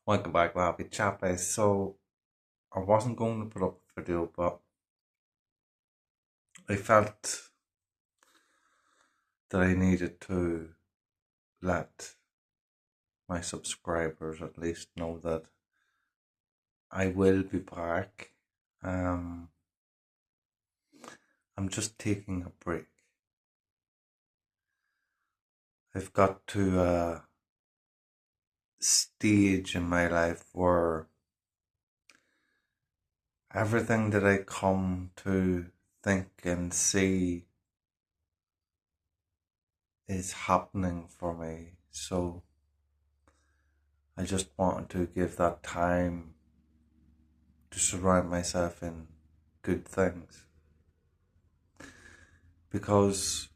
Welcome back, Lappy Chappy. So, I wasn't going to put up a video, but I felt that I needed to let my subscribers at least know that I will be back. Um, I'm just taking a break. I've got to a stage in my life where everything that I come to think and see is happening for me. So I just wanted to give that time to surround myself in good things, because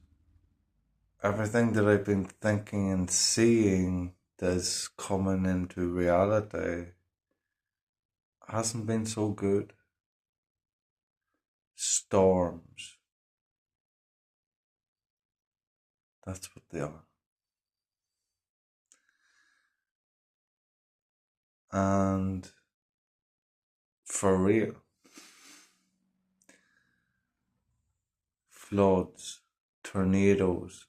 everything that I've been thinking and seeing that's coming into reality hasn't been so good. Storms, that's what they are. And for real, floods, tornadoes,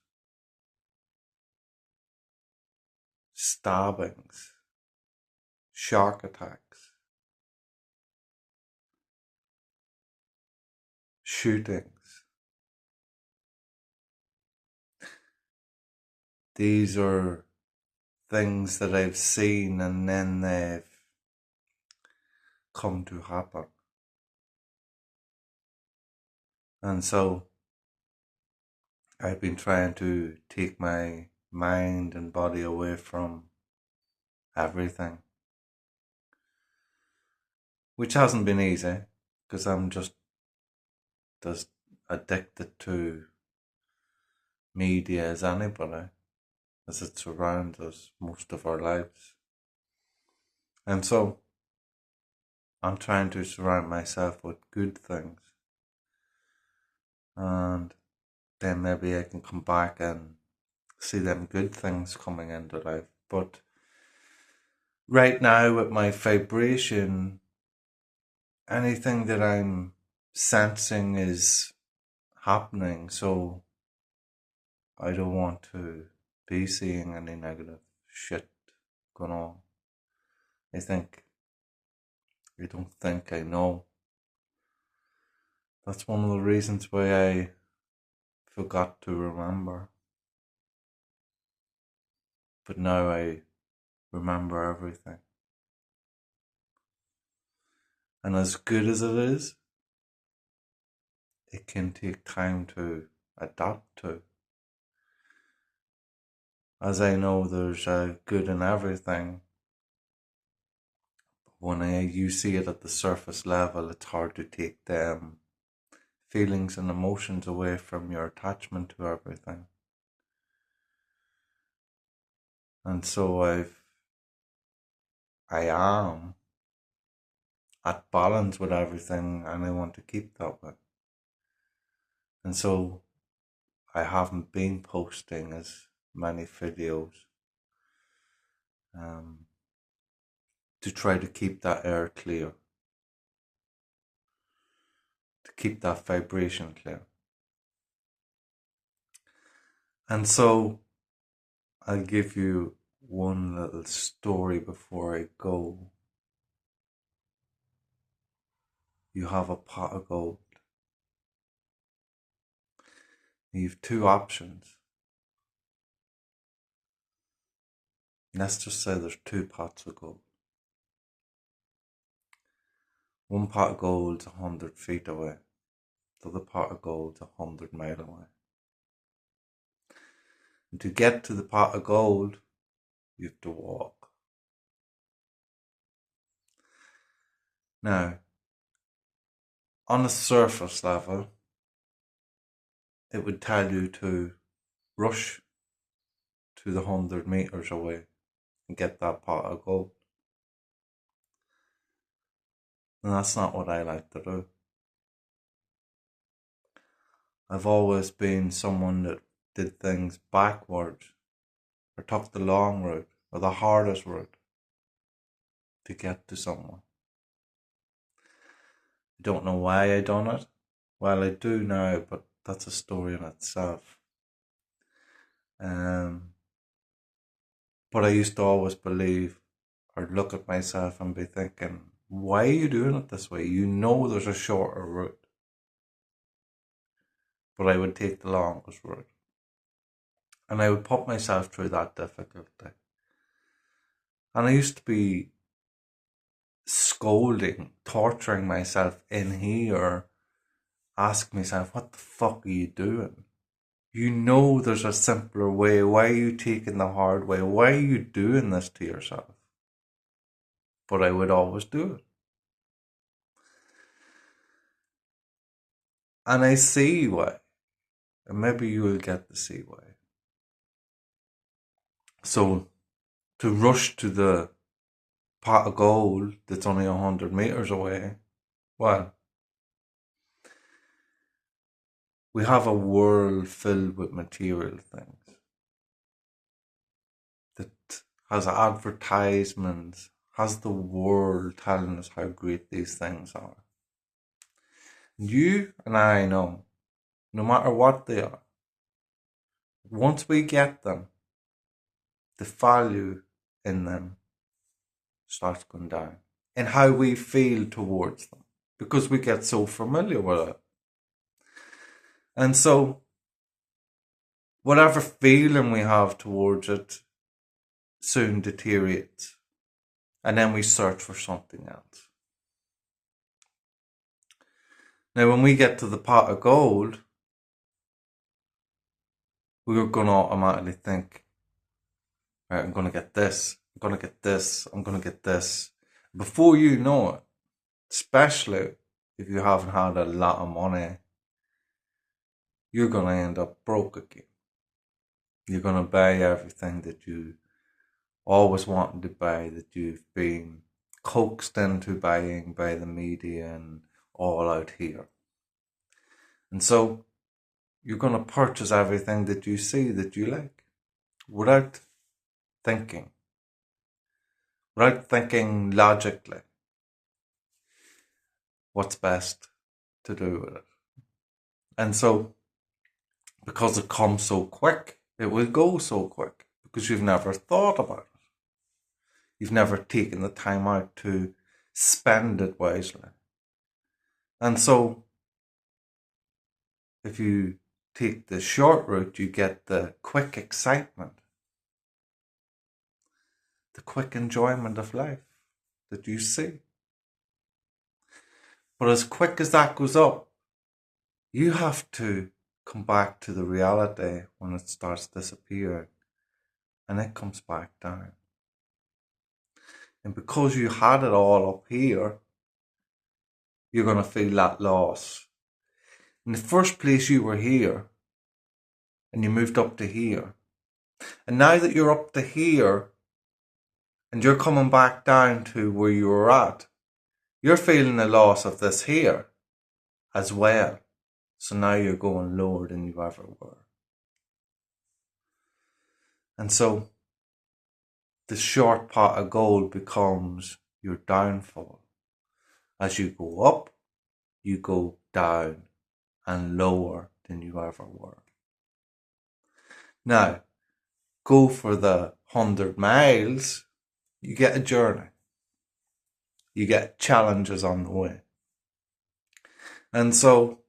stabbings, shark attacks, shootings. These are things that I've seen and then they've come to happen. And so I've been trying to take my mind and body away from everything, which hasn't been easy because I'm just as addicted to media as anybody, as it surrounds us most of our lives. And so I'm trying to surround myself with good things, and then maybe I can come back and see them good things coming into life. But right now, with my vibration, anything that I'm sensing is happening, so I don't want to be seeing any negative shit going on. I think, I don't think I know. That's one of the reasons why I forgot to remember. But now I remember everything. And as good as it is, it can take time to adapt to. As I know there's a good in everything, when you see it at the surface level, it's hard to take them feelings and emotions away from your attachment to everything. And so I am at balance with everything, and I want to keep that way. And so I haven't been posting as many videos, um, to try to keep that air clear, to keep that vibration clear. And so I'll give you one little story before I go. You have a pot of gold. You have two options. Let's just say there's two pots of gold. One pot of gold's 100 feet away. The other pot of gold's 100 miles away. And to get to the pot of gold, you have to walk. Now, on a surface level, it would tell you to rush to the 100 meters away and get that pot of gold. And that's not what I like to do. I've always been someone that did things backwards, or took the long route, or the hardest route. to get to someone. I don't know why I done it. Well, I do now, but that's a story in itself. But I used to always believe or look at myself and be thinking, why are you doing it this way? You know there's a shorter route. But I would take the longest route. And I would put myself through that difficulty. And I used to be scolding, torturing myself in here, asking myself, what the fuck are you doing? You know there's a simpler way. Why are you taking the hard way? Why are you doing this to yourself? But I would always do it. And I see why. And maybe you will get to see why. So, to rush to the pot of gold that's only 100 meters away, well, we have a world filled with material things that has advertisements, has the world telling us how great these things are. You and I know, no matter what they are, once we get them, the value in them starts going down in how we feel towards them because we get so familiar with it. And so, whatever feeling we have towards it soon deteriorates. And then we search for something else. Now, when we get to the pot of gold, we're going to automatically think, right, I'm going to get this, I'm going to get this, I'm going to get this. Before you know it, especially if you haven't had a lot of money, you're going to end up broke again. You're going to buy everything that you always wanted to buy, that you've been coaxed into buying by the media and all out here. And so you're going to purchase everything that you see that you like without thinking logically what's best to do with it. And so, because it comes so quick, it will go so quick because you've never thought about it. You've never taken the time out to spend it wisely. And so, if you take the short route, you get the quick excitement, the quick enjoyment of life that you see. But as quick as that goes up, you have to come back to the reality when it starts disappearing, and it comes back down. And because you had it all up here, you're going to feel that loss. In the first place, you were here, and you moved up to here. And now that you're up to here, and you're coming back down to where you were at, you're feeling the loss of this here as well. So now you're going lower than you ever were. And so the short pot of gold becomes your downfall. As you go up, you go down and lower than you ever were. Now, go for the 100 miles, you get a journey. You get challenges on the way. And so,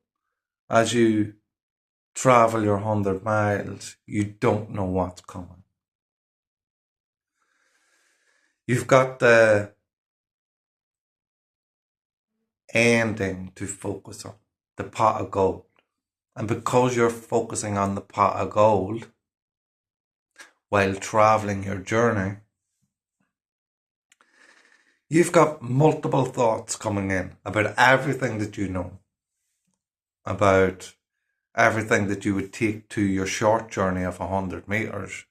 as you travel your 100 miles, you don't know what's coming. You've got the ending to focus on, the pot of gold. And because you're focusing on the pot of gold while traveling your journey, you've got multiple thoughts coming in about everything that you know, about everything that you would take to your short journey of 100 meters.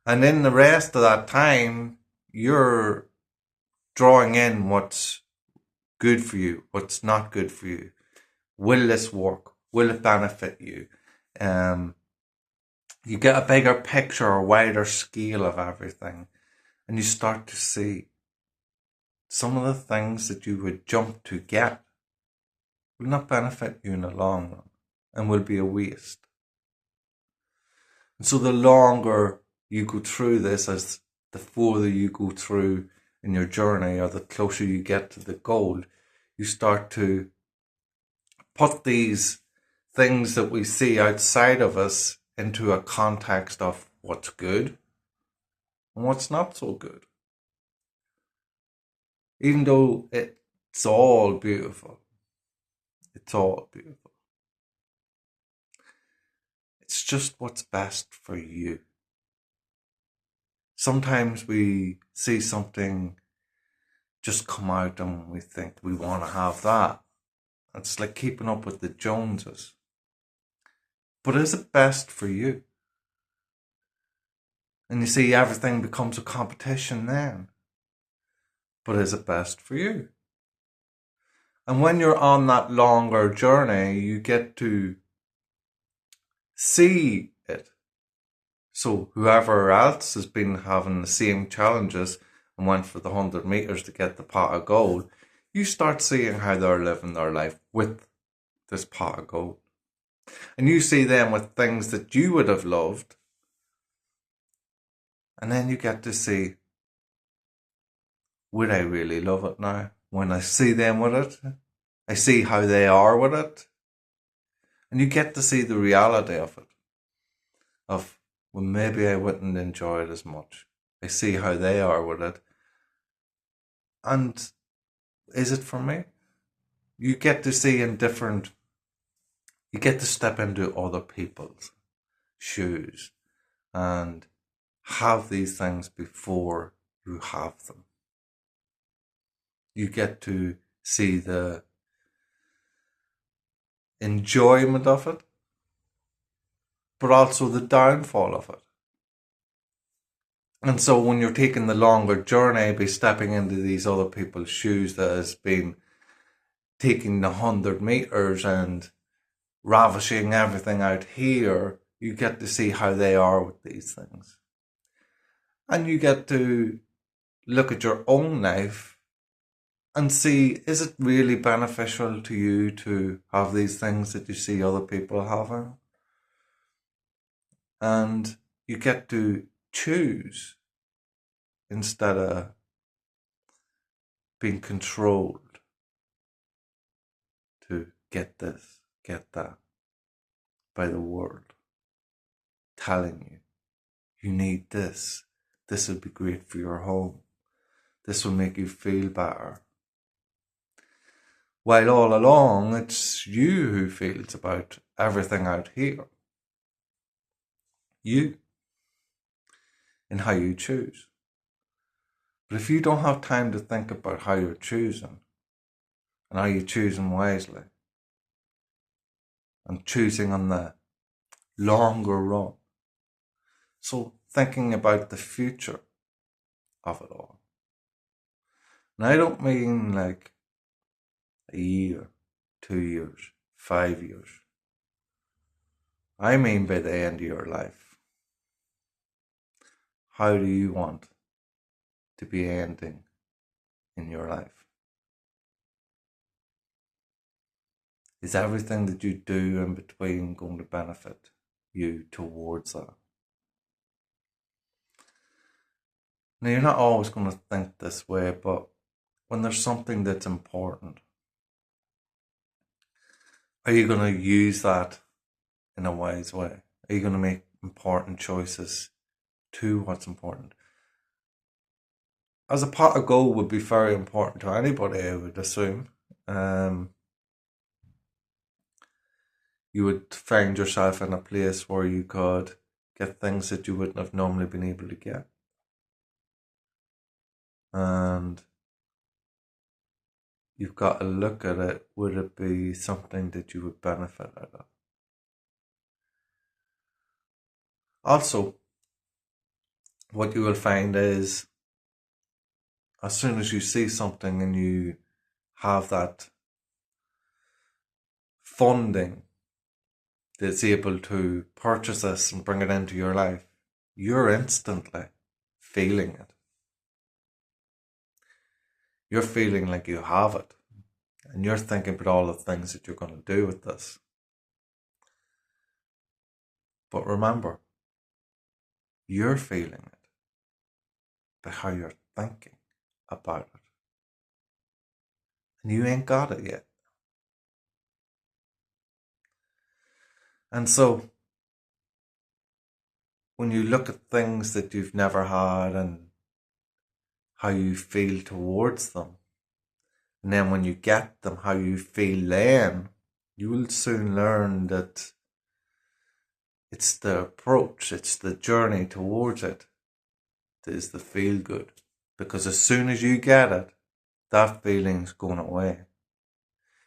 And in the rest of that time, you're drawing in what's good for you, what's not good for you. Will this work? Will it benefit you? You get a bigger picture, a wider scale of everything, and you start to see some of the things that you would jump to get will not benefit you in the long run and will be a waste. And so the longer you go through this, as the further you go through in your journey, or the closer you get to the goal, you start to put these things that we see outside of us into a context of what's good and what's not so good. Even though it's all beautiful. It's all beautiful. It's just what's best for you. Sometimes we see something just come out and we think we want to have that. It's like keeping up with the Joneses. But is it best for you? And you see, everything becomes a competition then. But is it best for you? And when you're on that longer journey, you get to see it. So whoever else has been having the same challenges and went for the 100 meters to get the pot of gold, you start seeing how they're living their life with this pot of gold. And you see them with things that you would have loved. And then you get to see, would I really love it now? When I see them with it, I see how they are with it. And you get to see the reality of it. Of, well, maybe I wouldn't enjoy it as much. I see how they are with it. And is it for me? You get to see in different, you get to step into other people's shoes and have these things before you have them. You get to see the enjoyment of it, but also the downfall of it. And so when you're taking the longer journey by stepping into these other people's shoes that has been taking the 100 meters and ravishing everything out here, you get to see how they are with these things. And you get to look at your own life and see, is it really beneficial to you to have these things that you see other people having? And you get to choose instead of being controlled to get this, get that by the world telling you, you need this. This would be great for your home. This will make you feel better. While all along, it's you who feels about everything out here. You. And how you choose. But if you don't have time to think about how you're choosing, and how you're choosing wisely, and choosing on the longer run, so thinking about the future of it all. And I don't mean like a year, 2 years, 5 years. I mean by the end of your life. How do you want to be ending in your life? Is everything that you do in between going to benefit you towards that? Now, you're not always going to think this way, but when there's something that's important, are you going to use that in a wise way? Are you going to make important choices to what's important? As a pot of gold would be very important to anybody, I would assume. You would find yourself in a place where you could get things that you wouldn't have normally been able to get. And you've got to look at it. Would it be something that you would benefit out of? Also, what you will find is, as soon as you see something and you have that funding that's able to purchase this and bring it into your life, you're instantly feeling it. You're feeling like you have it. And you're thinking about all the things that you're going to do with this. But remember, you're feeling it by how you're thinking about it. And you ain't got it yet. And so, when you look at things that you've never had and how you feel towards them, and then when you get them, how you feel then, you will soon learn that it's the approach, it's the journey towards it that is the feel good. Because as soon as you get it, that feeling's going away.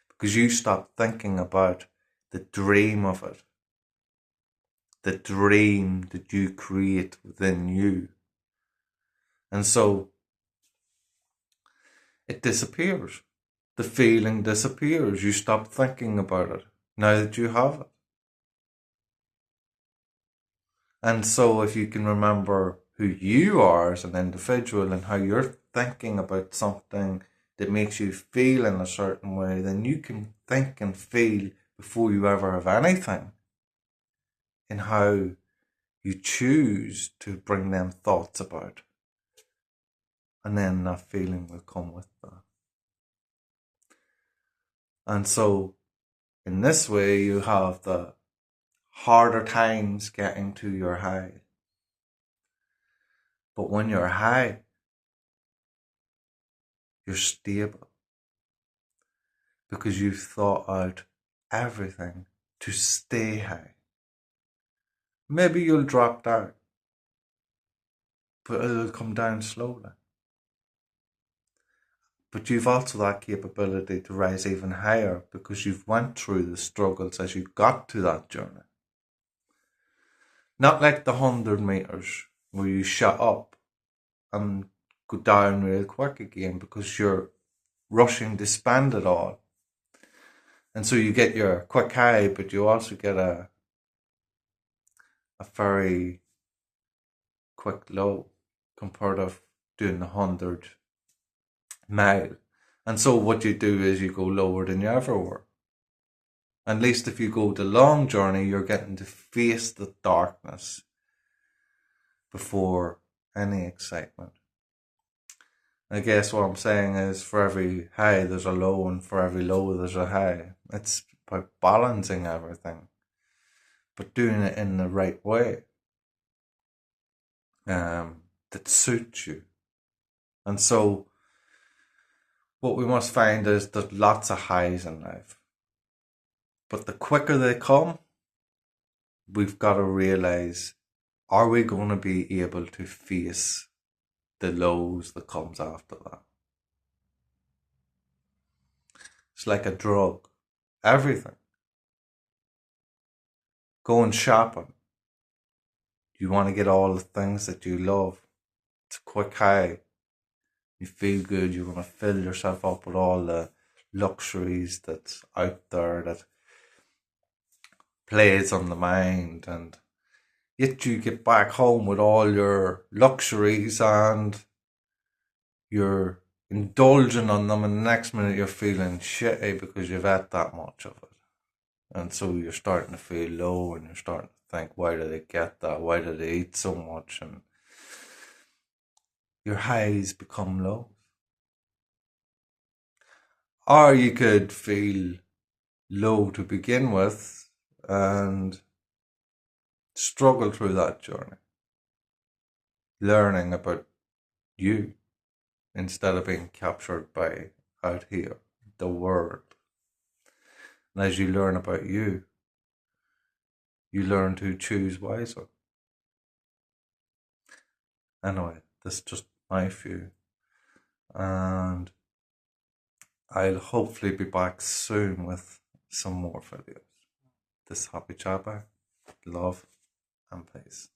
Because you stop thinking about the dream of it, the dream that you create within you. And so it disappears. The feeling disappears. You stop thinking about it now that you have it. And so if you can remember who you are as an individual and how you're thinking about something that makes you feel in a certain way, then you can think and feel before you ever have anything in how you choose to bring them thoughts about. And then that feeling will come with that. And so in this way, you have the harder times getting to your high. But when you're high, you're stable because you've thought out everything to stay high. Maybe you'll drop down, but it'll come down slowly. But you've also that capability to rise even higher because you've went through the struggles as you got to that journey. Not like the 100 meters where you shut up and go down real quick again because you're rushing to spend it all. And so you get your quick high, but you also get a very quick low compared to doing the 100-mile. And so what you do is you go lower than you ever were. At least if you go the long journey, you're getting to face the darkness before any excitement. I guess what I'm saying is for every high there's a low, and for every low there's a high. It's about balancing everything, but doing it in the right way that suits you. And so what we must find is there's lots of highs in life, but the quicker they come, we've got to realize, are we going to be able to face the lows that comes after that? It's like a drug. Everything. Going shopping. You want to get all the things that you love. It's a quick high. You feel good. You want to fill yourself up with all the luxuries that's out there that plays on the mind, and yet you get back home with all your luxuries and you're indulging on them, and the next minute you're feeling shitty because you've had that much of it. And so you're starting to feel low, and you're starting to think, why did I get that? Why did I eat so much? And your highs become lows. Or you could feel low to begin with and struggle through that journey, learning about you instead of being captured by out here, the world. And as you learn about you, you learn to choose wiser. Anyway, this is just my view. And I'll hopefully be back soon with some more videos. This is Happy Chapa. Love and peace.